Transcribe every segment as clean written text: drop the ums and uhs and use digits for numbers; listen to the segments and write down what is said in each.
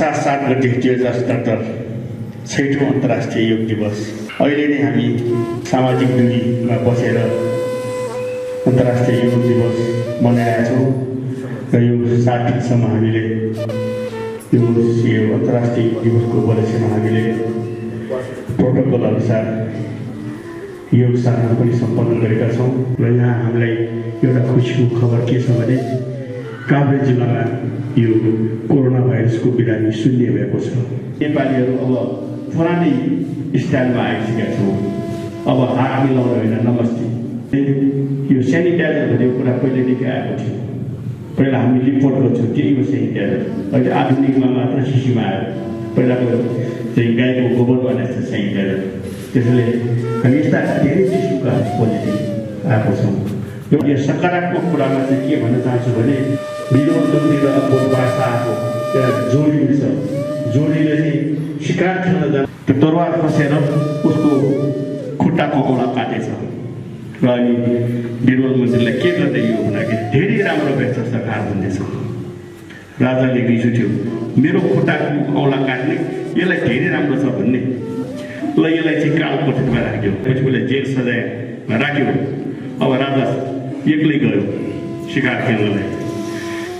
असार 7 गते 2077 छैठौं अन्तर्राष्ट्रिय योग दिवस। अहिले नै हामी सामाजिक दूरीमा बसेर अन्तर्राष्ट्रिय योग दिवस मनाइरहेका छौँ र यो 7 दिनसम्म हामीले यो अन्तर्राष्ट्रिय दिवसको उपलक्ष्यमा हामीले प्रोटोकल अनुसार योग साधना पनि सम्पन्न गरेका छौँ र यहाँ हामीलाई एउटा खुसीको खबर के छ भने काभ्रे जिल्लामा यो कोरोना भाइरसको बिरामी शून्य भएको छ। नेपालीहरू अब पुरानै स्टाइलमा आइसकेका छौँ। अब हात मिलाउनु होइन, नमस्ते। यो सेनिटाइजर भन्ने कुरा पहिलेदेखि आएको थियो। पहिला हामी रिपोर्ट गर्छौँ त्यही हो सेनिटाइजर। अहिले आधुनिकमा मात्र शिशिमा आयो। पहिलाको चाहिँ गाईको गोबर बनाएको छ सेनिटाइजर। त्यसैले हामी यस्ता धेरै किसिमका पोजिटिभ आएको छौँ। यो सकारात्मक कुरामा चाहिँ के भन्न चाहन्छु भने वीरबहादुर भाषा आएको एउटा जोडी छ। जोडीले चाहिँ शिकार खेल्न जान्छ, त्यो तरवार फसेर उसको खुट्टाको औँला काटेछ र अनि वीरबल मन्त्रीलाई के गर्दै यो भन्दाखेरि धेरै राम्रो व्यस्त सरकार भन्दैछ। राजाले रिस उठ्यो, मेरो खुट्टाको औँला काट्ने यसलाई धेरै राम्रो छ भन्ने, ल यसलाई चाहिँ कालकोठरीमा राख्यो, पछि उसलाई जेल सजायमा राख्यो। अब राजा एक्लै गयो शिकार खेल्नलाई।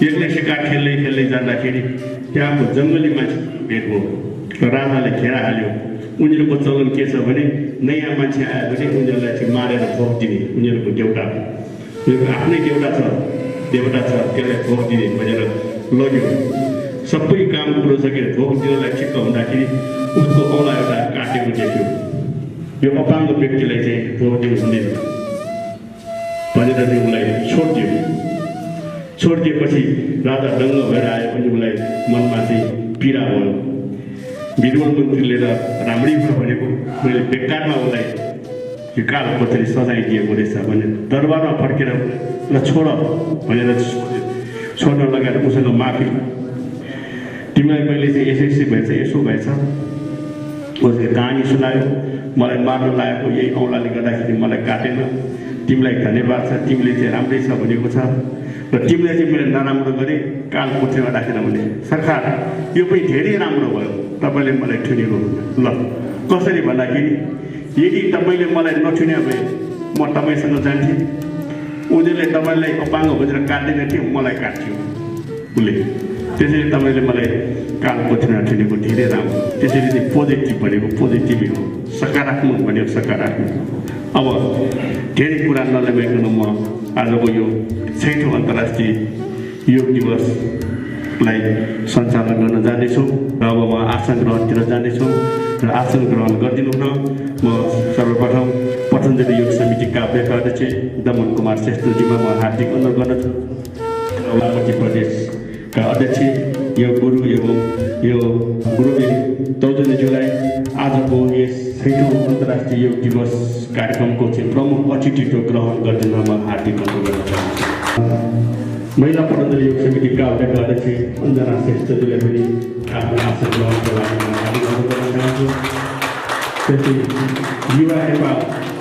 एक्लै शिकार खेल्दै जाँदाखेरि त्यहाँको जङ्गली मान्छे भेट भयो र राजाले घेरा हाल्यो। उनीहरूको चलन के छ भने नयाँ मान्छे आयो भने उनीहरूलाई चाहिँ मारेर भोग दिने, उनीहरूको देउता आफ्नै देउता छ त्यसलाई भोग दिने भनेर लग्यो। सबै काम कुरो सकेर भोग दिनलाई ठिक्क हुँदाखेरि उसको औँला एउटा काटेको देख्यो। यो अपाङ्ग व्यक्तिलाई चाहिँ भोग दिनु हुँदैन भनेर चाहिँ उसलाई छोडिदिएपछि राजा दङ्ग भएर आयो पनि उसलाई मनमा चाहिँ पीडा भयो। वीरबल मन्त्रीले त राम्रै भयो भनेको, मैले बेकारमा उसलाई यो कालकोठरी सजाइदिएको रहेछ भने दरबारमा फर्केर ल छोड भनेर छोड्न लगाएर उसँग माफी, तिमीलाई मैले चाहिँ यसो भएछ यसो भएछ उसले कहानी सुनायो। मलाई मार्न लागेको यही औँलाले गर्दाखेरि मलाई काटेन, तिमीलाई धन्यवाद छ, तिमीले चाहिँ राम्रै छ भनेको छ र तिमीले चाहिँ मैले नराम्रो गरेँ कालकोठरीमा राखेन भने सरकार यो पनि धेरै राम्रो भयो, तपाईँले मलाई ठुनेको ल कसरी भन्दाखेरि यदि तपाईँले मलाई नठुने भए म तपाईँसँग जान्थेँ, उनीहरूले तपाईँलाई अपाङ्ग भनेर काट्दैन थियो, मलाई काट्थ्यो उसले। त्यसैले तपाईँले मलाई कालकोठरीमा ठुनेको धेरै राम्रो। त्यसैले चाहिँ पोजिटिभ भनेको पोजिटिभै हो, सकारात्मक भनेको सकारात्मक। अब धेरै कुरा नलगाइकन म आजको यो 6औं अन्तर्राष्ट्रिय योग दिवसलाई सञ्चालन गर्न जाँदैछु र अब म आसन ग्रहणतिर जाँदैछु र आसन ग्रहण गरिदिनु हुन म सर्वप्रथम पतञ्जलि योग समिति काभ्रेका अध्यक्ष दमन कुमार श्रेष्ठजीमा म हार्दिक अनुरोध गर्दछु। मध्य प्रदेशका अध्यक्ष यो गुरु एवं यो गुरुदेव तौजनीज्यूलाई आजको यस 6औं अन्तर्राष्ट्रिय योग दिवस कार्यक्रमको चाहिँ प्रमुख अतिथित्व ग्रहण गरिदिनुमा म हार्दिक अनुरोध गर्न चाहन्छु। महिला पतञ्जलि योग समिति काभ्रेका अध्यक्ष अञ्जना श्रेष्ठजीलाई पनि आफ्नो आसन ग्रहणको लागि म हार्दिक अनुरोध गर्न चाहन्छु। त्यसै युवा नेपाल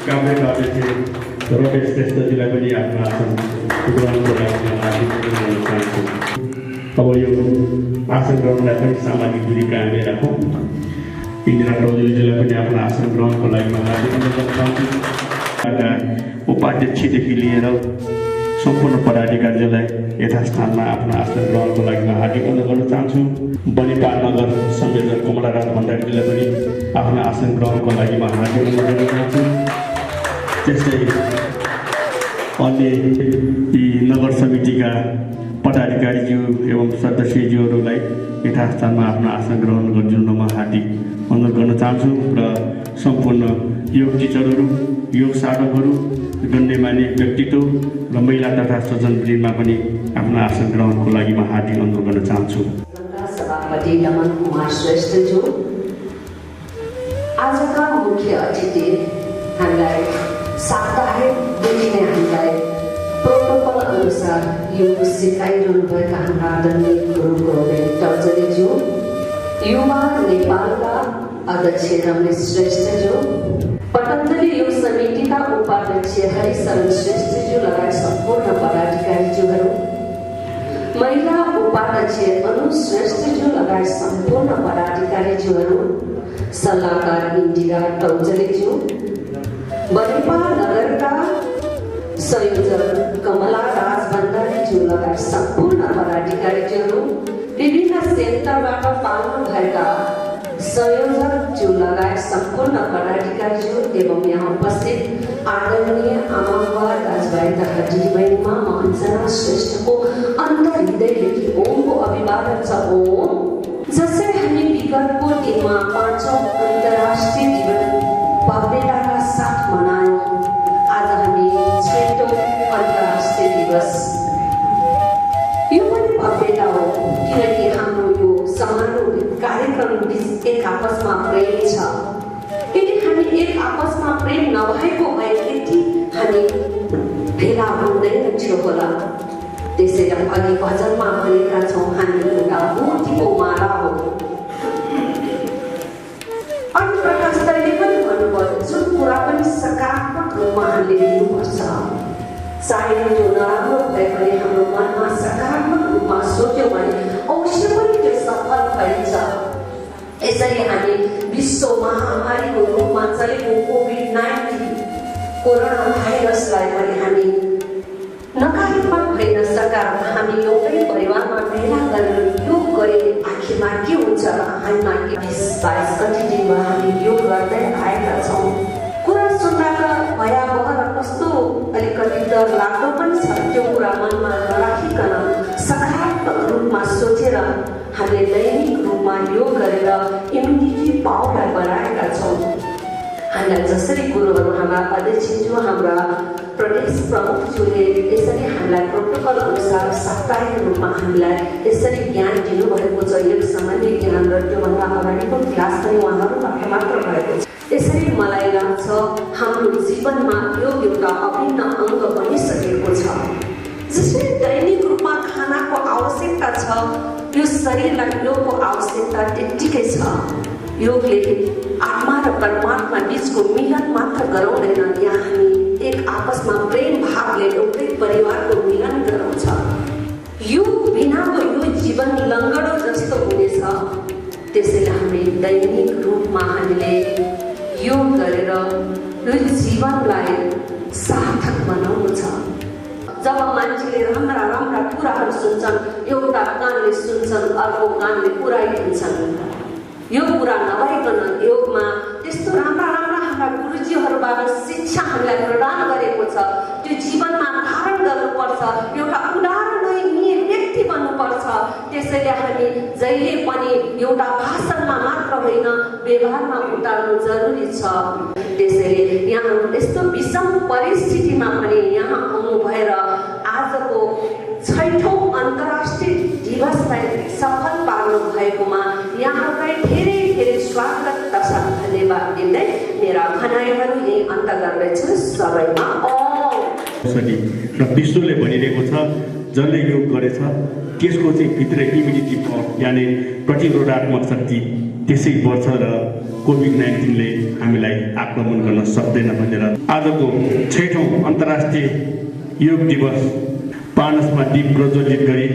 काभ्रेका अध्यक्ष रमेश श्रेष्ठजीलाई पनि आफ्नो आसन ग्रहणको लागि म हार्दिक अनुरोध गर्न चाहन्छु। अब यो आसन ग्रहणलाई पनि सामाजिक दूरी कायमै राखौँ। इन्दिरा टौजनीजीलाई पनि आफ्नो आसन ग्रहणको लागि म हार्दिक अनुरोध गर्न चाहन्छु। उपाध्यक्षदेखि लिएर सम्पूर्ण पदाधिकारीलाई यथास्थानमा आफ्नो आसन ग्रहणको लागि म हार्दिक अनुरोध गर्न चाहन्छु। बनिपाल नगर संयोजक कमलाराज भण्डारीजीलाई पनि आफ्नो आसन ग्रहणको लागि म हार्दिक अनुरोध गर्न चाहन्छु। त्यस्तै अन्य यी नगर समितिका पदाधिकारीज्यू एवं सदस्यज्यूहरूलाई यथास्थानमा आफ्नो आसन ग्रहण गरिदिनु म हार्दिक अनुरोध गर्न चाहन्छु र सम्पूर्ण योग टिचरहरू, योग साधकहरू, गण्यमान्य व्यक्तित्व र महिला तथा स्वजनवृन्दमा पनि आफ्नो आसन ग्रहणको लागि म हार्दिक अनुरोध गर्न चाहन्छु। सभापति दमन कुमार श्रेष्ठज्यू, आजका मुख्य अतिथि हामीलाई साप्ताहिकदेखि नै हामीलाई प्रोटोकल अनुसार योग सिकाइरहनुभएका हाम्रा आदरणीय गुरु गोविन्द टौजनीज्यू, युवा नेपालका अध्यक्ष रमेश श्रेष्ठज्यू, पतञ्जलि योग समितिका उपाध्यक्ष हरिशरण श्रेष्ठज्यू लगायत सम्पूर्ण पदाधिकारीज्यूहरू, महिला उपाध्यक्ष अनु श्रेष्ठज्यू लगायत सम्पूर्ण पदाधिकारीज्यूहरू, सल्लाहकार इन्दिरा टौजलेज्यू, बनेपा नगरका संयोजक कमला राज भण्डारीज्यू लगायत सम्पूर्ण पदाधिकारीज्यूहरू, विभिन्न सेक्टरबाट पाल्नु भएका संयोजकज्यू लगायत सम्पूर्ण पदाधिकारीज्यू एवं यहाँ उपस्थित आदरणीय आमाबुवा दाजुभाइ तथा दिदीबहिनीमा म अञ्जना श्रेष्ठको अन्तर्हृदयदेखि ओमको अभिवादन छ। ओम। जसरी हामी विगतको दिनमा 5औं अन्तर्राष्ट्रिय जीवन भव्यताका साथ मनायौँ, आज हामी 6औं अन्तर्राष्ट्रिय दिवस। यो पनि भव्यता हो किनकि हाम्रो यो समारोह कार्यक्रम बिच एक आपसमा प्रेम छ। यदि हामी एक आपसमा प्रेम नभएको भए यति हामी भेला हुँदैनथ्यो होला। त्यसैले अघि भजनमा भनेका छौँ हामी एउटा मोतीको माला हो। अनि प्रकाश दाइले पनि भन्नुभयो जुन कुरा पनि सकारात्मक रूपमा हामीले लिनुपर्छ। चाहे त्यो नराम्रो भए पनि हाम्रो मनमा सकारात्मक रूपमा सोच्यौँ भने अवश्य पनि त्यो सफल भइन्छ। यसरी हामी विश्व महामारीको रूपमा चलेको कोभिड-19 कोरोना भाइरसलाई पनि हामी नकारात्मक होइन सकारात्मक हामी एउटै परिवारमा भेला गरेर योग गरे आखिरमा के हुन्छ र हामीमा के 20-22 कति दिनमा हामी योग गर्दै आएका छौँ। कुरा सुन्दा त भयावह र कस्तो अलिकति डर लाग्दो पनि छ। त्यो कुरा मनमा नराखिकन सकारात्मक रूपमा सोचेर हामीले दैनिक रूपमा योग गरेर इम्युनिटी पावरलाई बढाएका छौँ। हामीलाई जसरी गुरुहरू हाम्रा अध्यक्षज्यू हाम्रा प्रदेश प्रमुखज्यूले यसरी हामीलाई प्रोटोकल अनुसार साप्ताहिक रूपमा हामीलाई यसरी ज्ञान दिनुभएको छ। एक समयले ज्ञान र त्योभन्दा अगाडिको क्लास पनि उहाँहरूबाट मात्र भएको छ। यसरी मलाई लाग्छ हाम्रो जीवनमा योग एउटा अभिन्न अङ्ग बनिसकेको छ। जसरी दैनिक रूपमा खानाको आवश्यकता छ, यो शरीरलाई योगको आवश्यकता त्यत्तिकै छ। योगले आत्मा र परमात्मा बीचको मिलन मात्र गराउँदैन, यहाँ हामी एक आपसमा प्रेम भावले एउटै परिवारको मिलन गराउँछ। योग बिनाको यो जीवन लङ्गडो जस्तो हुनेछ। त्यसैले हामी दैनिक रूपमा हामीले योग गरेर यो जीवनलाई सार्थक बनाउनु छ। जब मान्छेले राम्रा राम्रा कुराहरू सुन्छन्, एउटा कानले सुन्छन् अर्को कानले पुऱ्याइदिन्छन्। यो कुरा नभइकन योगमा त्यस्तो राम्रा राम्रा हाम्रा गुरुजीहरूबाट शिक्षा हामीलाई प्रदान गरेको छ। त्यो जीवनमा धारण गर्नुपर्छ, एउटा उदाहरणीय व्यक्ति बन्नुपर्छ। त्यसैले हामी जहिले पनि एउटा भाषणमा मात्र होइन व्यवहारमा उतार्नु जरुरी छ। त्यसैले यहाँ यस्तो विषम परिस्थितिमा पनि यहाँ आउनु भएर आजको 6औं अन्तर्राष्ट्रिय दिवसलाई सफल पार्नु भएकोमा यहाँहरूलाई धेरै धेरै स्वागत तथा धन्यवाद दिँदै मेरा भनाइहरू यही अन्त गर्दैछु। सबैमा र विश्वले भनिरहेको छ जसले योग गरेछ त्यसको चाहिँ भित्र इम्युनिटी पावर यानि प्रतिरोधात्मक शक्ति त्यसै बढ्छ र कोभिड-19ले हामीलाई आक्रमण गर्न सक्दैन भनेर आजको 6औं अन्तर्राष्ट्रिय योग दिवस पानसमा दीप प्रज्वलित गरी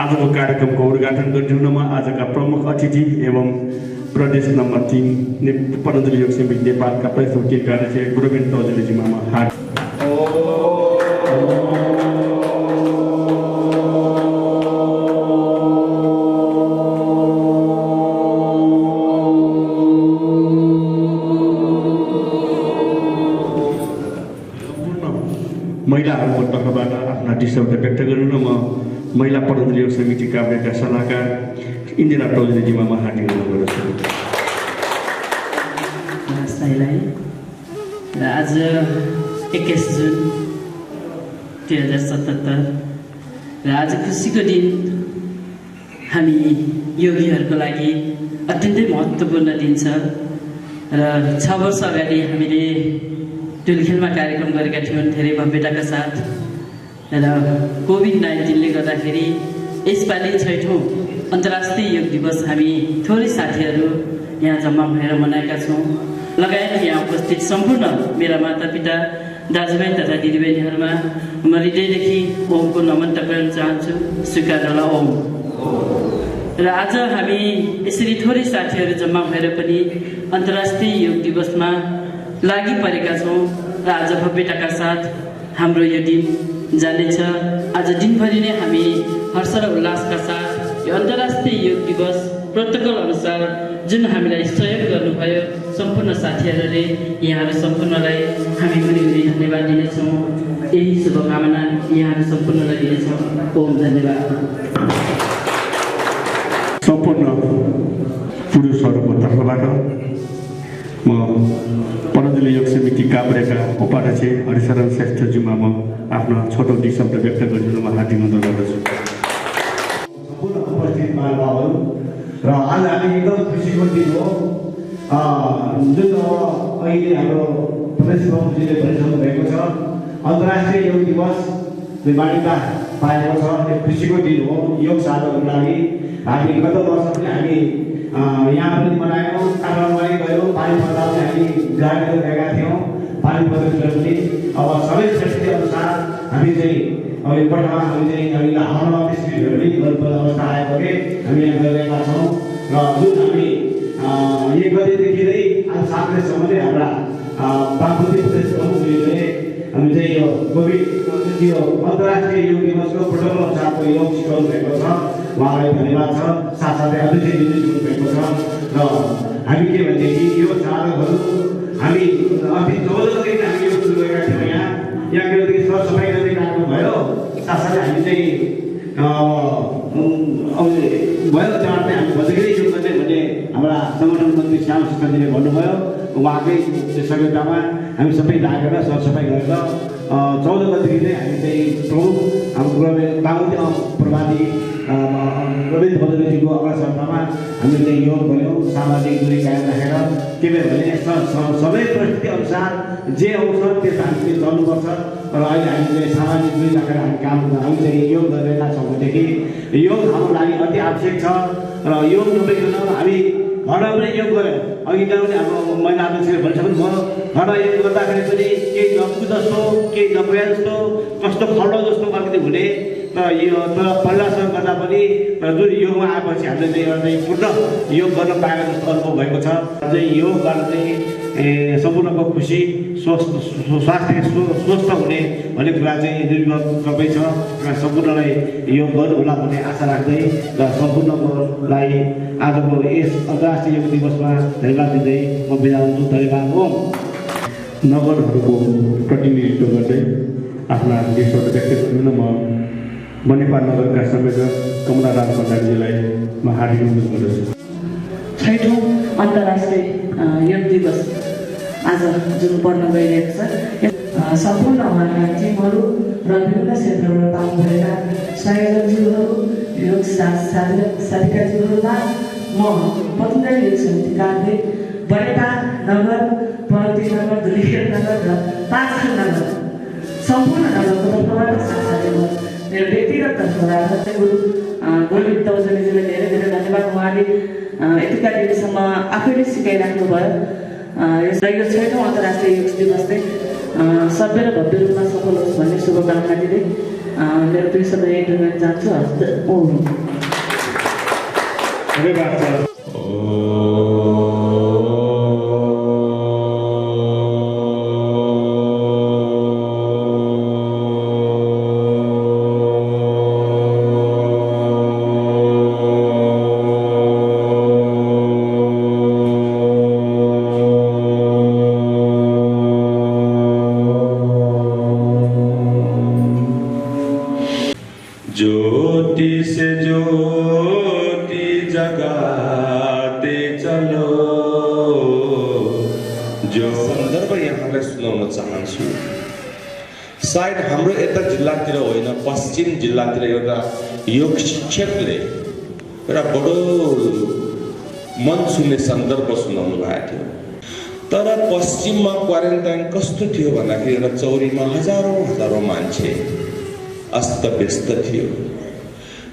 आजको कार्यक्रमको उद्घाटन गरिदिनुमा आजका प्रमुख अतिथि एवं प्रदेश नम्बर 3 पतञ्जलि योग समिति नेपालका प्रमुख कार्याध्यक्ष गुरुबिन टौजलेजीमा महिलाहरूको तर्फबाट आफ्ना दृश्यबाट व्यक्त गर्नु र म महिला पतञ्जलि योग समिति काभ्रेका सल्लाहकार इन्दिरा टौजलेजीमा म हार्दिक अनुरोध गर्छु। आज 21 जुन 2077 र आज खुसीको दिन हामी योगीहरूको लागि अत्यन्तै महत्त्वपूर्ण दिन छ र 6 वर्ष अगाडि हामीले टुलखेलमा कार्यक्रम गरेका थियौँ धेरै भव्यताका साथ र कोभिड-19ले गर्दाखेरि यसपालि 6औं अन्तर्राष्ट्रिय योग दिवस हामी थोरै साथीहरू यहाँ जम्मा भएर मनाएका छौँ। लगायत यहाँ उपस्थित सम्पूर्ण मेरा मातापिता दाजुभाइ तथा दिदीबहिनीहरूमा म हृदयदेखि ओमको नमन टक्राउन चाहन्छु। स्वीकार होला ओम। र आज हामी यसरी थोरै साथीहरू जम्मा भएर पनि अन्तर्राष्ट्रिय योग दिवसमा लागि परेका छौँ र आज भव्यताका साथ हाम्रो यो दिन जानेछ। आज दिनभरि नै हामी हर्ष र उल्लासका साथ यो अन्तर्राष्ट्रिय योग दिवस प्रोटोकल अनुसार जुन हामीलाई सहयोग गर्नुभयो सम्पूर्ण साथीहरूले यहाँहरू सम्पूर्णलाई हामी भरि धन्यवाद दिनेछौँ। यही शुभकामना यहाँहरू सम्पूर्णलाई दिनेछौँ। ओम धन्यवाद। सम्पूर्ण पुरुषहरूको तर्फबाट म पतञ्जलि योग समिति काभ्रेका उपाध्यक्ष हरिशरण श्रेष्ठज्यूमा म आफ्नो छोटो दुई शब्द व्यक्त गरिदिनु म हार्दिक अनुरोध गर्दछु। सम्पूर्ण उपस्थित महानुभावहरू र आज हामी एकदम खुसीको दिन हो। जुन अहिले हाम्रो प्रदेश प्रमुखजीले भनिसक्नु भएको छ अन्तर्राष्ट्रिय योग दिवसले मान्यता पाएको छ। यो खुसीको दिन हो योग साधकहरूको लागि। हामी गत वर्ष पनि हामी यहाँ पनि मनायौँ, काठमाडौँमै गयौँ, पानी पर्दा पनि हामी गाडीहरू गएका थियौँ। पानी पर्दा पनि अब सबै परिस्थिति अनुसार हामी चाहिँ यो पटमा हामी चाहिँ हामीलाई हावामा त्यसरी गर्नुपर्ने अवस्था आएको के हामी यहाँ गरिरहेका छौँ। र जुन हामी 1 गतेदेखि नै आज 7 गतेसम्म नै हाम्रा बागमती प्रदेश प्रमुखले हामी चाहिँ यो कोभिड यो अन्तर्राष्ट्रिय योग दिवसको प्रोटोकल अनुसारको योग सिकाउनु भएको छ। उहाँलाई धन्यवाद छ। साथसाथै अध्यक्षज्यूले सिकाउनु भएको छ। र हामी के भनेदेखि यो साधकहरू हामी अति 14 गतेदेखि हामी योग सुरु गरेका थियौँ। यहाँ के भनेदेखि सरसफाइ गर्दै राख्नु भयो। साथसाथै हामी चाहिँ भयो त्यहाँ चाहिँ हामी बजेकै योग गर्ने भन्ने हाम्रा सङ्गठन मन्त्री श्याम सुखजीले भन्नुभयो। उहाँकै सहयोगितामा हामी सबै लागेर सरसफाइ गरेर 14 गतेदेखि नै हामी चाहिँ प्रमुख हाम्रो बागमती प्रवादी रविन्द्र बदलजीको अग्रसरमा हामीले चाहिँ योग गऱ्यौँ सामाजिक दूरी कायम राखेर। के भयो भने सबै परिस्थिति अनुसार जे आउँछ त्यस हामीले चल्नुपर्छ। र अहिले हामीले सामाजिक दूरी राखेर हामी काम हामी चाहिँ योग गरिरहेका छौँ भनेदेखि योग हाम्रो लागि अति आवश्यक छ। र योग नभइकन हामी घरमा पनि योग गऱ्यो। अघि पनि हाम्रो महिला अध्यक्षले भनिसक्नु भयो घरमा योग गर्दाखेरि पनि केही नपुग जस्तो केही नपुगा जस्तो कस्तो खल्लो जस्तो अलिकति हुने। तर यो तर पहिलासँग गर्दा पनि जुन योगमा आएपछि हामीले चाहिँ एउटा चाहिँ पूर्ण योग गर्न पाएको जस्तो अनुभव भएको छ। चाहिँ योग गर्न चाहिँ सम्पूर्णको खुसी स्वास्थ्य स्वस्थ हुने भन्ने कुरा चाहिँ निर्भर सबै छ। र सम्पूर्णलाई योग गर्नु होला भन्ने आशा राख्दै र सम्पूर्णकोलाई आजको यस अन्तर्राष्ट्रिय योग दिवसमा धन्यवाद दिँदै म बिदा हुन्छु। धन्यवाद। ओम। नगरहरूको प्रतिनिधित्व गर्दै आफ्ना विषयहरू व्यक्त गर्नु म बनेपा नगरका संयोजक कमला राज भण्डारीजीलाई म हार्दिक अनुरोध गर्दछु। 6औं अन्तर्राष्ट्रिय योग दिवस आज जुन पर्न गइरहेको छ सम्पूर्ण उहाँका टिमहरू र विभिन्न क्षेत्रबाट काम गरेका संयोजकज्यूहरू योग साधिकाज्यूहरूमा म पतञ्जलि योग समिति काभ्रे बनेपा नगर पर्वती नगर धुलीखेल नगर र पाँचखाल नगर सम्पूर्ण नगरको तर्फबाट साथसाथै मेरो व्यक्तिगत तर्फबाट गुरु गोविन्द तौजनीजीलाई धेरै धेरै धन्यवाद। उहाँले यतिका दिनसम्म आफैले सिकाइराख्नु भयो। यो 6औं अन्तर्राष्ट्रिय योग दिवस चाहिँ सभ्य र भव्य रूपमा सफल होस् भन्ने शुभकामना दिँदै मेरो 2 शब्द यही टुङ्गाउन चाहन्छु। धन्यवाद। ज्योति से ज्योति जगाते चलो जो सन्दर्भ यहाँलाई सुनाउन चाहन्छु। सायद हाम्रो यता जिल्लातिर होइन पश्चिम जिल्लातिर एउटा योग शिक्षकले एउटा बडो मन छुने सन्दर्भ सुनाउनु भएको थियो। तर पश्चिममा क्वारेन्टाइन कस्तो थियो भन्दाखेरि एउटा चौरीमा हजारौँ मान्छे अस्त व्यस्त थियो।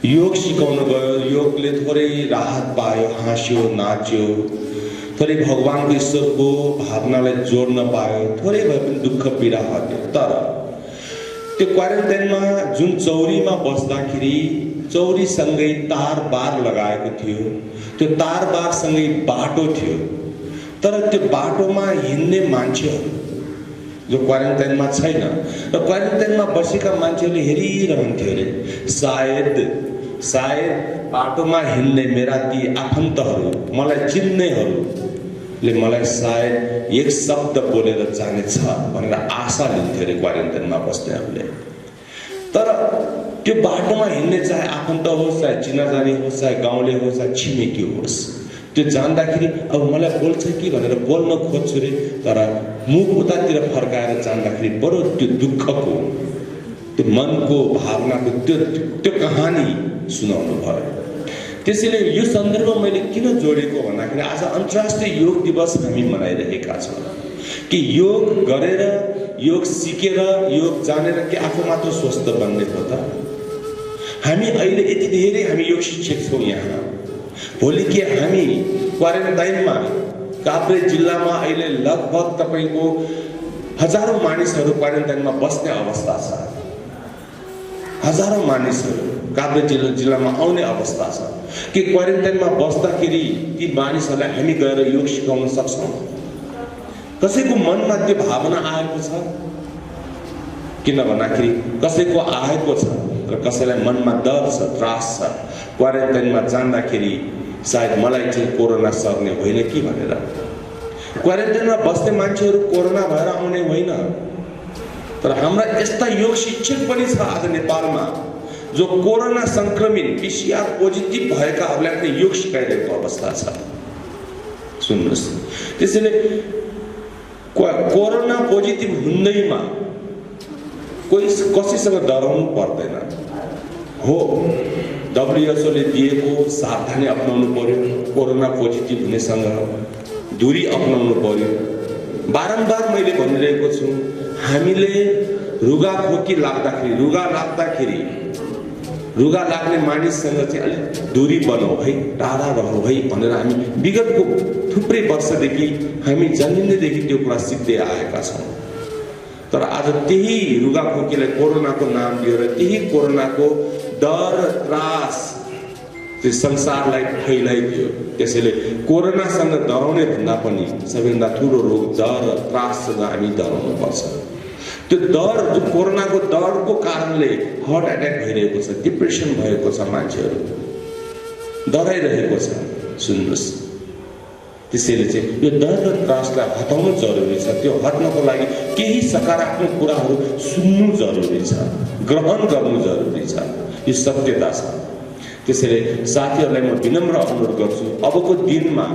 योग सिकाउन गयो, योगले थोरै राहत पायो, हाँस्यो नाच्यो। थोरै भगवानको ईश्वरको भावनालाई जोड्न पायो, थोरै भए पनि दुःख पीडा हट्यो। तर त्यो क्वारेन्टाइनमा जुन चौरीमा बस्दाखेरि चौरीसँगै तार बार लगाएको थियो, त्यो तार बारसँगै बाटो थियो, तर त्यो बाटोमा हिँड्ने मान्छेहरू जो क्वारेन्टाइनमा छैन र क्वारेन्टाइनमा बसेका मान्छेहरूले हेरिरहन्थ्यो अरे सायद बाटोमा हिँड्ने मेरा ती आफन्तहरू, मलाई चिन्नेहरूले मलाई सायद एक शब्द बोलेर जानेछ भनेर आशा लिन्थ्यो अरे क्वारेन्टाइनमा बस्नेहरूले। तर त्यो बाटोमा हिँड्ने चाहे आफन्त होस्, चाहे चिनाजानी होस्, चाहे गाउँले होस्, चाहे छिमेकी होस्, त्यो जान्दाखेरि अब मलाई बोल्छ कि भनेर बोल्न खोज्छु रे, तर मुख उतातिर फर्काएर जान्दाखेरि बडो त्यो दुःखको, त्यो मनको भावनाको त्यो कहानी सुनाउनु भयो। त्यसैले यो सन्दर्भ मैले किन जोडेको भन्दाखेरि आज अन्तर्राष्ट्रिय योग दिवस हामी मनाइरहेका छौँ कि योग गरेर, योग सिकेर, योग जानेर के आफू मात्र स्वस्थ बन्ने हो त? हामी अहिले यति धेरै हामी योग शिक्षक छौँ यहाँ, भोलि के हामी क्वारेन्टाइनमा काभ्रे जिल्लामा अहिले लगभग तपाईको हजारौं मानिसहरू क्वारेन्टाइनमा बस्ने अवस्था छ। हजारौं मानिसहरू काभ्रे जिल्लामा आउने अवस्था छ कि क्वारेन्टाइनमा बस्दाखेरि ती मानिसहरूलाई हामी गएर योग सिकाउन सक्छौँ? कसैको मनमा त्यो भावना आएको छ? किन भन्दाखेरि कसैको आएको छ र कसैलाई मनमा डर छ, त्रास छ, क्वारेन्टाइनमा जाँदाखेरि सायद मलाई चाहिँ कोरोना सर्ने होइन कि भनेर। क्वारेन्टाइनमा बस्ने मान्छेहरू कोरोना भएर आउने होइन, तर हाम्रा यस्ता योग शिक्षक पनि छ आज नेपालमा जो कोरोना संक्रमित PCR पोजिटिभ भएकाहरूलाई पनि योग सिकाइरहेको अवस्था छ। सुन्नुहोस्, त्यसैले कोरोना पोजिटिभ हुँदैमा कसैसँग डराउनु पर्दैन हो। WHO ले दिएको सावधानी अपनाउनु पर्यो, कोरोना पोजिटिभ हुनेसँग दूरी अपनाउनु पर्यो। बारम्बार मैले भनिरहेको छु, हामीले रुगाखोकी लाग्दाखेरि, रुगा लाग्ने मानिससँग चाहिँ अलिक दूरी बनाऊ है, टाढा रहौ है भनेर हामी विगतको थुप्रै वर्षदेखि हामी जन्मिँदैदेखि त्यो कुरा सिक्दै आएका छौँ। तर आज त्यही रुगाखोकीलाई कोरोनाको नाम दिएर त्यही कोरोनाको डर त्रास त्यो संसारलाई फैलाइदियो। त्यसैले कोरोनासँग डराउने भन्दा पनि सबैभन्दा ठुलो रोग डर र त्राससँग हामी डराउनु पर्छ। त्यो डर, जो कोरोनाको डरको कारणले हार्ट एट्याक भइरहेको छ, डिप्रेसन भएको छ, मान्छेहरू डराइरहेको छ। सुन्नुहोस्, त्यसैले चाहिँ यो डर र त्रासलाई हटाउनु जरुरी छ। त्यो हट्नको लागि केही सकारात्मक कुराहरू सुन्नु जरुरी छ, ग्रहण गर्नु जरुरी छ, यो सत्यता छ। त्यसैले साथीहरूलाई म विनम्र अनुरोध गर्छु, अबको दिनमा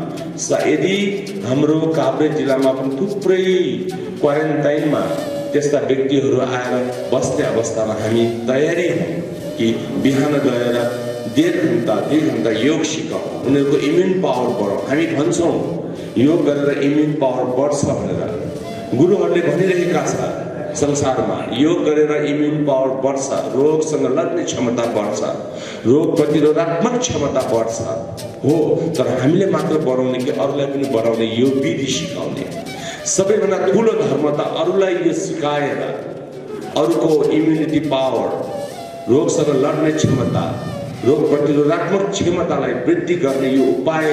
यदि हाम्रो काभ्रे जिल्लामा पनि थुप्रै क्वारेन्टाइनमा त्यस्ता व्यक्तिहरू आएर बस्ने अवस्थामा हामी तयारी हौँ कि बिहान गएर 1.5 घण्टा योग सिकाउँ, उनीहरूको इम्युन पावर बढाउँ। हामी भन्छौँ योग गरेर इम्युन पावर बढ्छ भनेर, गुरुहरूले भनिरहेका छ संसारमा योग गरेर इम्युन पावर बढ्छ, रोगसँग लड्ने क्षमता बढ्छ, रोग प्रतिरोधात्मक क्षमता बढ्छ हो। तर हामीले मात्र बढाउने कि अरूलाई पनि बढाउने यो विधि सिकाउने। सबैभन्दा ठुलो धर्म त अरूलाई यो सिकाएर अरूको इम्युनिटी पावर, रोगसँग लड्ने क्षमता, रोग प्रतिरोधात्मक क्षमतालाई वृद्धि गर्ने यो उपाय,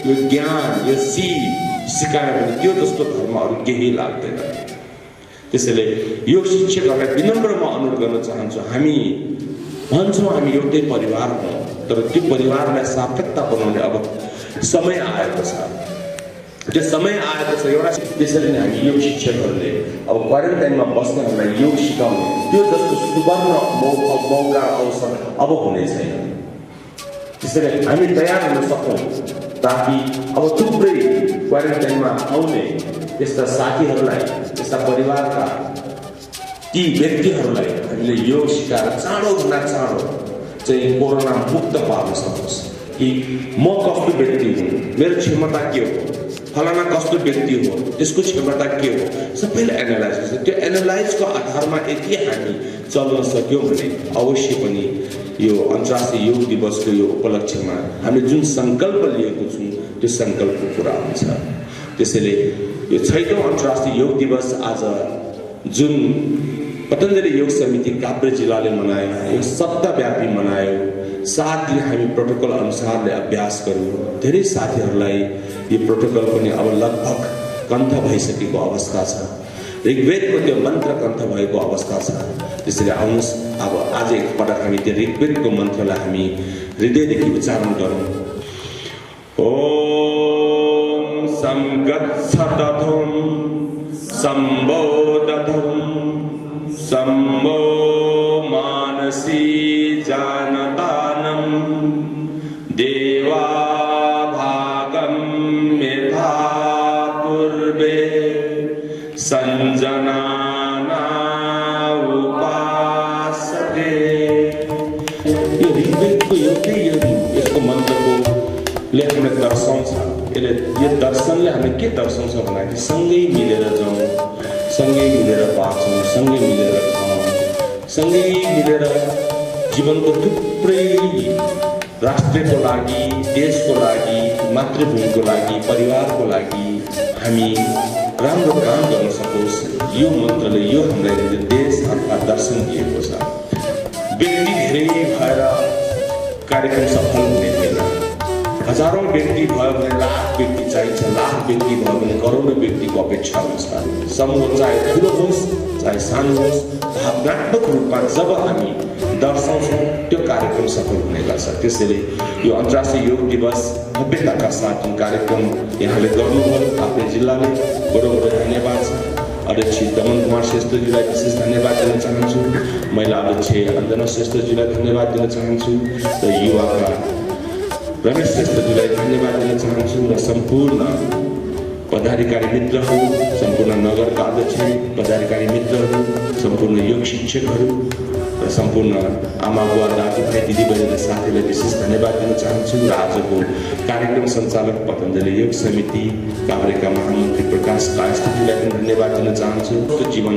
यो ज्ञान, यो सिकायो भने त्यो जस्तो धर्म अरू केही लाग्दैन। त्यसैले योग शिक्षकहरूलाई विनम्र म अनुरोध गर्न चाहन्छु, हामी भन्छौँ हामी एउटै परिवार हौँ, तर त्यो परिवारलाई सार्थकता बनाउने अब समय आएको छ। त्यो समय आएको छ एउटा। त्यसैले नै हामी योग शिक्षकहरूले अब क्वारेन्टाइनमा बस्नेहरूलाई योग सिकाउने त्यो जस्तो सुवर्ण मौका अवसर अब हुने छैन। त्यसैले हामी तयार हुन सकौँ ताकि अब थुप्रै क्वारेन्टाइनमा आउने यस्ता साथीहरूलाई, यस्ता परिवारका ती व्यक्तिहरूलाई हामीले योग सिकाएर चाँडोभन्दा चाँडो चाहिँ कोरोना मुक्त पार्न सकोस्। कि म कस्तो व्यक्ति हुँ, मेरो क्षमता के हो, फलाना कस्तो व्यक्ति हो, त्यसको क्षमता के हो, सबैलाई एनालाइज गर्छ। त्यो एनालाइजको आधारमा यदि हामी चल्न सक्यौँ भने अवश्य पनि यो अन्तर्राष्ट्रिय योग दिवसको यो उपलक्ष्यमा हामीले जुन सङ्कल्प लिएको छौँ त्यो सङ्कल्पको कुरा हुन्छ। त्यसैले यो 6औं अन्तर्राष्ट्रिय योग दिवस आज जुन पतञ्जलि योग समिति काभ्रे जिल्लाले मनायो, यो सप्ताहव्यापी मनायो। 7 दिन हामी प्रोटोकल अनुसारले अभ्यास गर्यौँ। धेरै साथीहरूलाई यो प्रोटोकल पनि अब लगभग कन्ठ भइसकेको अवस्था छ। ऋग्वेदको त्यो मन्त्र कन्ठ भएको अवस्था छ। त्यसैले आउनुहोस् अब आज एकपटक हामी त्यो ऋग्वेदको मन्त्रलाई हामी हृदयदेखि उच्चारण गरौँ। ओम संगच्छतथुम सम्बोधथुम सम्बो मानसी जानतानं देवा भागं यथा पूर्वे संजनाना उपासते। यो ऋग्वेदको यसको मन्त्रको ले हामीले दर्शाउँछ। यो दर्शनले हामीले के दर्शाउँछ भन्दाखेरि सँगै मिलेर जाउँ, सँगै मिलेर बाँचौँ, सँगै मिलेर खाउँ, सँगै मिलेर जीवनको थुप्रै राष्ट्रको लागि, देशको लागि, मातृभूमिको लागि, परिवारको लागि हामी राम्रो काम गर्न सकोस्। यो मन्त्रले यो हामीलाई देश अर्थात् दर्शन दिएको छ। व्यक्ति धेरै भएर कार्यक्रम सफल हुने थिएन। हजारौं व्यक्ति भयो भने लाख व्यक्ति चाहिन्छ, लाख व्यक्ति भयो भने करोडौं व्यक्तिको अपेक्षा हुन्छ। समूह चाहे ठुलो होस् चाहे सानो होस्, भावनात्मक रूपमा जब हामी दर्शाउँछौँ त्यो कार्यक्रम सफल हुने गर्छ। त्यसैले यो अन्तर्राष्ट्रिय योग दिवस भव्यताका साथ जुन कार्यक्रम यहाँले गर्नुभयो आफ्नो जिल्लाले बडो बडो धन्यवाद छ। अध्यक्ष दमन कुमार श्रेष्ठजीलाई विशेष धन्यवाद दिन चाहन्छु। महिला अध्यक्ष अञ्जना श्रेष्ठजीलाई धन्यवाद दिन चाहन्छु र युवाका रमेश श्रेष्ठजीलाई धन्यवाद दिन चाहन्छु र सम्पूर्ण पदाधिकारी मित्रहरू, सम्पूर्ण नगरका अध्यक्ष, पदाधिकारी मित्रहरू, सम्पूर्ण योग शिक्षकहरू र सम्पूर्ण आमा बुवा दाजुभाइ दिदीबहिनी र साथीलाई विशेष धन्यवाद दिन चाहन्छु र आजको कार्यक्रम सञ्चालक पतञ्जलि योग समिति काभ्रेका महामन्त्री प्रकाश कायस्थजीलाई पनि धन्यवाद दिन चाहन्छु। त्यो जीवन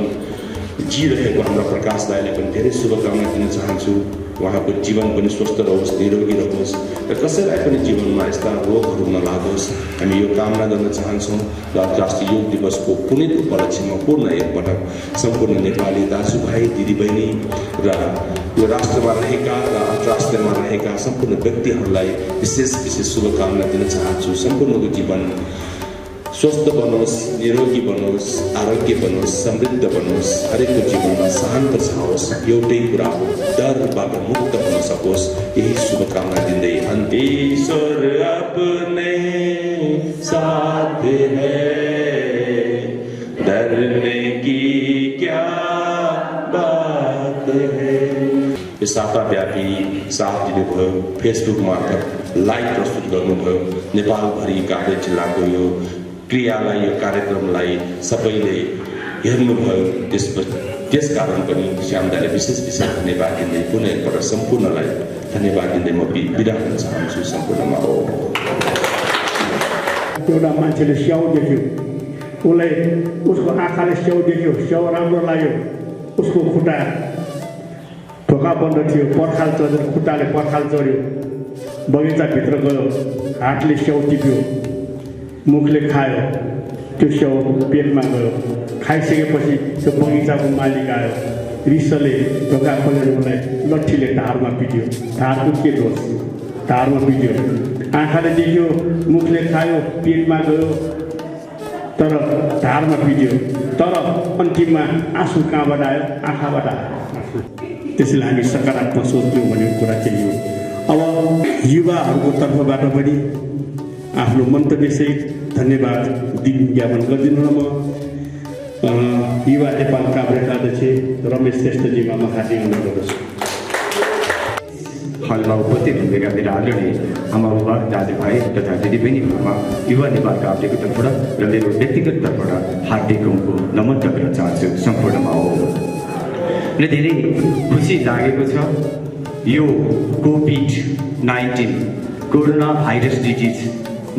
जिरहेको हाम्रो प्रकाश दाइलाई पनि धेरै शुभकामना दिन चाहन्छु। उहाँको जीवन पनि स्वस्थ रहोस्, निरोगी रहोस् र कसैलाई पनि जीवनमा यस्ता रोगहरू नलागोस्, हामी यो कामना गर्न चाहन्छौँ। र अन्तर्राष्ट्रिय योग दिवसको पुनित उपलक्ष्यमा पूर्ण एकपटक सम्पूर्ण नेपाली दाजुभाइ दिदीबहिनी र यो राष्ट्रमा रहेका र अन्तर्राष्ट्रियमा रहेका सम्पूर्ण व्यक्तिहरूलाई विशेष शुभकामना दिन चाहन्छु। सम्पूर्णको जीवन स्वस्थ बनोस्, निरोगी बनोस्, आरोग्य बनोस्, समृद्ध बनोस्, हरेकको जीवनमा शान्त छाओस्, एउटै कुरा हो डरबाट मुक्त हुन सकोस्, यही शुभकामना दिँदै ईश्वर अपने साथ है, डरने की क्या बात है। यो साताव्यापी साथ दिनुभयो, फेसबुक मार्फत लाइभ प्रस्तुत गर्नुभयो। नेपालभरि काभ्रे जिल्लाको यो क्रियालाई, यो कार्यक्रमलाई सबैले हेर्नुभयो। त्यसकारण पनि श्यामदाले विशेष धन्यवाद दिँदै पुनः एकपल्ट सम्पूर्णलाई धन्यवाद दिँदै म बिदा हुन चाहन्छु। सम्पूर्णमा हो एउटा मान्छेले स्याउ देख्यो, उसलाई उसको आँखाले स्याउ देख्यो, स्याउ राम्रो लाग्यो, उसको खुट्टा ढोका बन्द थियो, पर्खाल चढ्यो, खुट्टाले पर्खाल चढ्यो, बगैँचाभित्र गयो, हातले स्याउ टिप्यो, मुखले खायो, त्यो स्याउ पेटमा गयो। खाइसकेपछि त्यो बगैँचाको मालिक आयो, रिसले ढोका खोलेर उसलाई लट्ठीले ढाडमा पिट्यो। ढाडको के दोष? ढाडमा पिट्यो। आँखाले देख्यो, मुखले खायो, पेटमा गयो, तर ढाडमा पिट्यो। तर अन्तिममा आँसु कहाँबाट आयो? आँखाबाट आयो। त्यसैले हामी सकारात्मक सोच्यौँ भन्ने कुरा चाहिँ हो। अब युवाहरूको तर्फबाट पनि आफ्नो मन्तव्यसहित धन्यवाद दिन ज्ञापन गरिदिनु न। म युवा नेपाल काभ्रेका अध्यक्ष रमेश श्रेष्ठजीमा म हार्दिक अनुरोध गर्दछु। हलमा उपस्थित हुँदैका मेरा आदरणीय आमा बुबा दाजुभाइ तथा दिदीबहिनीहरूमा युवा नेपाल काभ्रेको तर्फबाट र मेरो व्यक्तिगत तर्फबाट हार्दिक नमन गर्न चाहन्छु। सम्पूर्णमा हो र धेरै खुसी लागेको छ। यो कोभिड-19 कोरोना भाइरस डिजिज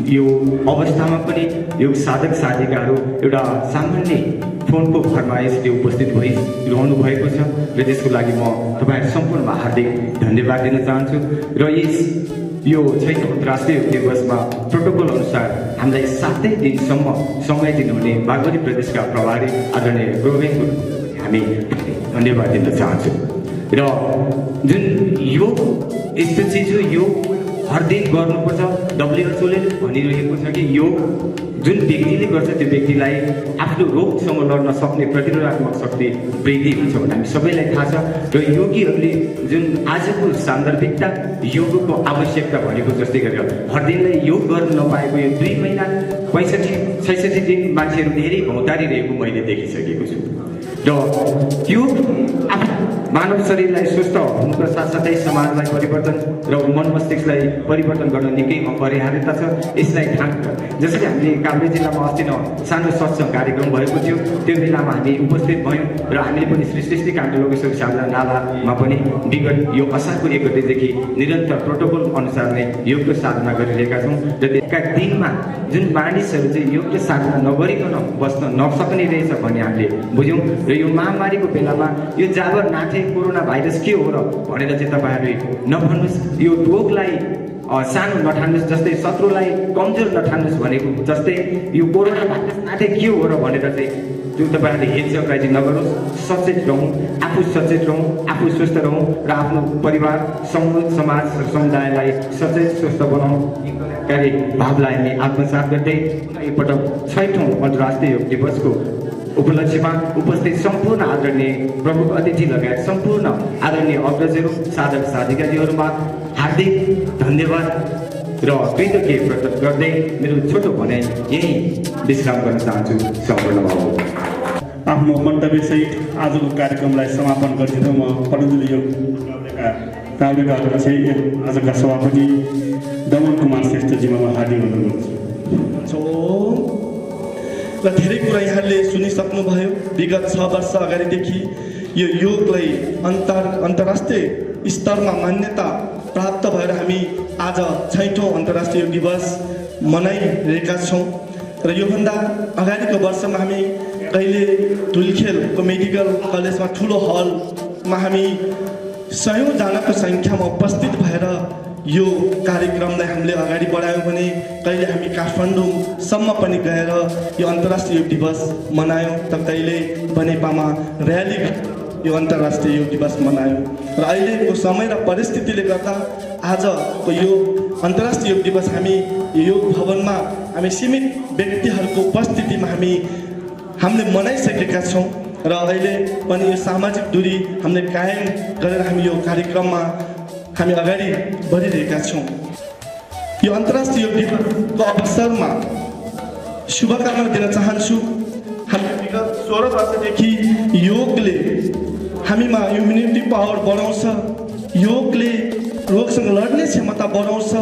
यो अवस्थामा पनि योग साधक साधिकाहरू एउटा सामान्य फोनको फरमाइसले उपस्थित भइरहनु भएको छ र त्यसको लागि म तपाईँहरू सम्पूर्णमा हार्दिक धन्यवाद दिन चाहन्छु। र यस यो छैटौँ अन्तर्राष्ट्रिय योग दिवसमा प्रोटोकल अनुसार हामीलाई 7 दिनसम्म समय दिनुहुने बागमती प्रदेशका प्रभारी आदरणीय गोविन्द गुरुङलाई हामी धन्यवाद दिन चाहन्छु। र जुन योग यस्तो चिज हो, योग हर दिन गर्नुपर्छ। WHO ले भनिरहेको छ कि योग जुन व्यक्तिले गर्छ त्यो व्यक्तिलाई आफ्नो रोगसँग लड्न सक्ने प्रतिरोधात्मक शक्ति वृद्धि हुन्छ भन्ने हामी सबैलाई थाहा छ। र योगीहरूले जुन आजको सान्दर्भिकता योगको आवश्यकता भनेको जस्तै गरेर हर दिनलाई योग गर्न नपाएको यो 2 महिना 65-66 दिन मान्छेहरू धेरै भौतारिरहेको मैले देखिसकेको छु। र यो मानव शरीरलाई स्वस्थ हुनुको साथसाथै समाजलाई परिवर्तन र मन मस्तिष्कलाई परिवर्तन गर्न निकै अपरिहार्यता छ। यसलाई जसरी हामीले काभ्रे जिल्लामा अस्ति सानो सत्सङ्ग कार्यक्रम भएको थियो, त्यो बेलामा हामी उपस्थित भयौँ र हामीले पनि श्री सृष्टि काण्ड लोकेश्वर सामना नालामा पनि विगत यो असारको 1 गतेदेखि निरन्तर प्रोटोकल अनुसार नै योगको साधना गरिरहेका छौँ। र त्यसका दिनमा जुन मानिसहरू चाहिँ योगको साधना नगरिकन बस्न नसक्ने रहेछ भन्ने हामीले बुझ्यौँ। र यो महामारीको बेलामा यो जाबर नाथे कोरोना भाइरस के हो र भनेर चाहिँ तपाईँहरूले नभन्नुहोस्, यो रोगलाई सानो नठान्नुहोस्, जस्तै शत्रुलाई कमजोर नठान्नुहोस् भनेको जस्तै यो कोरोना भाइरस नाथे के हो र भनेर चाहिँ त्यो तपाईँहरूले हेरचक्राइ चाहिँ नगर्नुहोस्। सचेत रहौँ, आफू सचेत रहौँ, आफू स्वस्थ रहौँ र आफ्नो परिवार समूह समाज र समुदायलाई सचेत स्वस्थ बनाउँ कार्य भावलाई हामी आत्मसात गर्दै एकपटक 6औँ अन्तर्राष्ट्रिय योग दिवसको उपलक्ष्यमा उपस्थित सम्पूर्ण आदरणीय प्रमुख अतिथि लगायत सम्पूर्ण आदरणीय अग्रजहरू साधक साधिकाजीहरूमा हार्दिक धन्यवाद र कृतज्ञ प्रकट गर्दै मेरो छोटो भनाइ यही विश्राम गर्न चाहन्छु। सम्पूर्ण आफ्नो मन्तव्यसहित आजको कार्यक्रमलाई समापन गर्छु। म पतञ्जलि योग काभ्रेका अध्यक्ष आजका सभापति दमन कुमार श्रेष्ठजीमा हार्दिक अनुरोध गर्छु। र धेरै कुरा यहाँले सुनिसक्नुभयो। विगत 6 वर्ष अगाडिदेखि यो योगलाई अन्तर्राष्ट्रिय स्तरमा मान्यता प्राप्त भएर हामी आज 6औँ अन्तर्राष्ट्रिय योग दिवस मनाइरहेका छौँ। र योभन्दा अगाडिको वर्षमा हामी कहिले धुलखेलको मेडिकल कलेजमा ठुलो हलमा हामी 100 जनाको सङ्ख्यामा उपस्थित भएर यो कार्यक्रमलाई हामीले अगाडि बढायौँ भने कहिले हामी काठमाडौँसम्म पनि गएर यो अन्तर्राष्ट्रिय योग दिवस मनायौँ, त कहिले बनेपामा र्याली यो अन्तर्राष्ट्रिय योग दिवस मनायौँ। र अहिलेको समय र परिस्थितिले गर्दा आजको यो अन्तर्राष्ट्रिय योग दिवस हामी योग भवनमा हामी सीमित व्यक्तिहरूको उपस्थितिमा हामीले मनाइसकेका छौँ। र अहिले पनि यो सामाजिक दूरी हामीले कायम गरेर हामी यो कार्यक्रममा हामी अगाडि बढिरहेका छौँ। यो अन्तर्राष्ट्रिय योग दिवसको अवसरमा शुभकामना दिन चाहन्छु। हामी विगत 16 वर्षदेखि योगले हामीमा इम्युनिटी पावर बढाउँछ, योगले रोगसँग लड्ने क्षमता बढाउँछ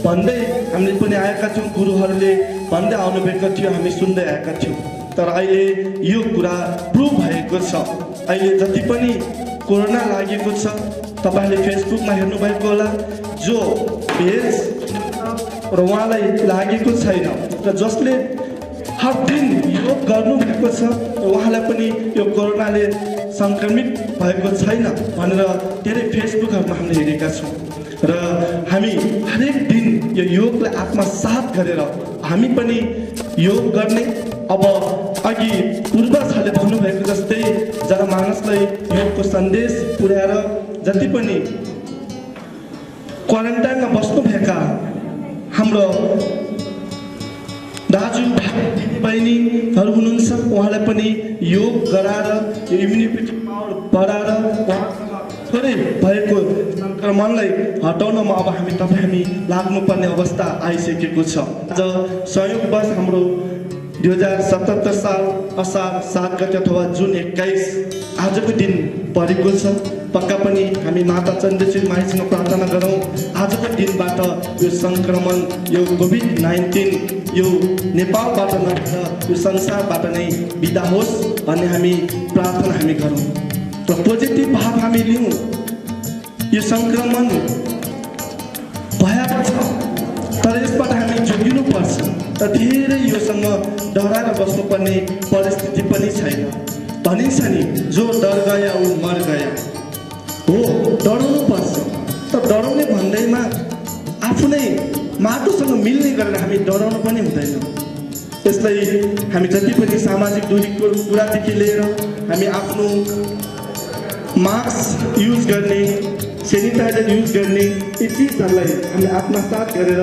भन्दै हामीले पनि आएका थियौँ। गुरुहरूले भन्दै आउनुभएको थियो, हामी सुन्दै आएका थियौँ। तर अहिले यो कुरा प्रुभ भएको छ। अहिले जति पनि कोरोना लागेको छ, तपाईँले फेसबुकमा हेर्नुभएको होला, जो पेज र उहाँलाई लागेको छैन र जसले हर दिन योग गर्नुभएको छ उहाँलाई पनि यो कोरोनाले सङ्क्रमित भएको छैन भनेर धेरै फेसबुकहरूमा हामीले हेरेका छौँ। र हामी हरेक दिन यो योगलाई आत्मसात गरेर हामी पनि योग गर्ने, अब अघि पूर्वजहरूले भन्नुभएको जस्तै जनमानसलाई योगको सन्देश पुर्याएर जति पनि क्वारेन्टाइनमा बस्नुभएका हाम्रो दाजु बहिनीहरू हुनुहुन्छ, उहाँलाई पनि योग गराएर यो इम्युनिटी पावर बढाएर उहाँसँग थोरै भएको सङ्क्रमणलाई हटाउनमा अब हामी लाग्नुपर्ने अवस्था आइसकेको छ। आज संयोग वर्ष हाम्रो 2077 साल असार 7 गते अथवा जुन 21 आजको दिन परेको छ। पक्का पनि हामी माता चण्डेश्वरी माईसँग प्रार्थना गरौँ आजको दिनबाट यो सङ्क्रमण, यो कोभिड-19 यो नेपालबाट नभएर यो संसारबाट नै बिदा होस् भन्ने हामी प्रार्थना गरौँ र पोजिटिभ भाव हामी लिउँ। यो सङ्क्रमण भयावह छ, तर यसबाट हामी जोगिनुपर्छ र धेरै योसँग डराएर बस्नुपर्ने परिस्थिति पनि छैन। भनिन्छ नि, जो डर गया ऊ मर गया। हो, डराउनु पर्छ, तर डराउने भन्दैमा आफ्नै माटोसँग मिल्ने गरेर हामी डराउनु पनि हुँदैन। यसलाई हामी जति पनि सामाजिक दूरीको कुरादेखि लिएर हामी आफ्नो मास्क युज गर्ने, सेनिटाइजर युज गर्ने, यी चिजहरूलाई हामी आत्मसात गरेर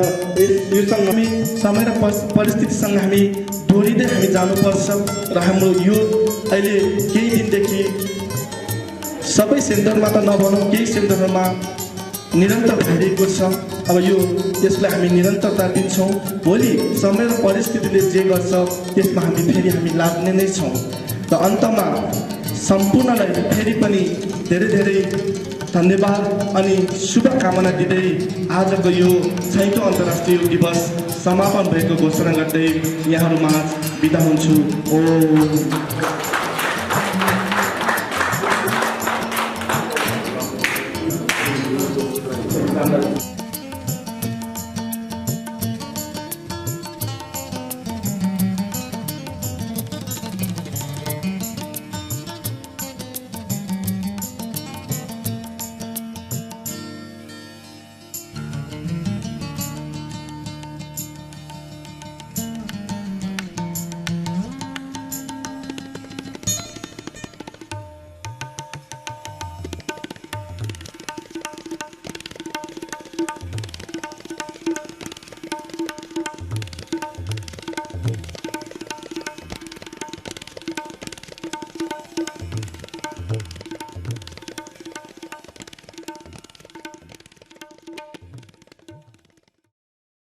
योसँग हामी समय र परिस्थितिसँग हामी दोहोरिँदै हामी जानुपर्छ र हाम्रो यो अहिले केही दिनदेखि सबै सेन्टरमा त नभनौँ, केही सेन्टरहरूमा निरन्तर भइरहेको छ। अब यसलाई हामी निरन्तरता दिन्छौँ। भोलि समय र परिस्थितिले जे गर्छ त्यसमा हामी लाग्ने नै छौँ। र अन्तमा सम्पूर्णलाई फेरि पनि धेरै धेरै धन्यवाद अनि शुभकामना दिँदै आजको यो 6औं अन्तर्राष्ट्रिय योग दिवस समापन भएको घोषणा गर्दै यहाँहरूमाझ बिदा हुन्छु। ओम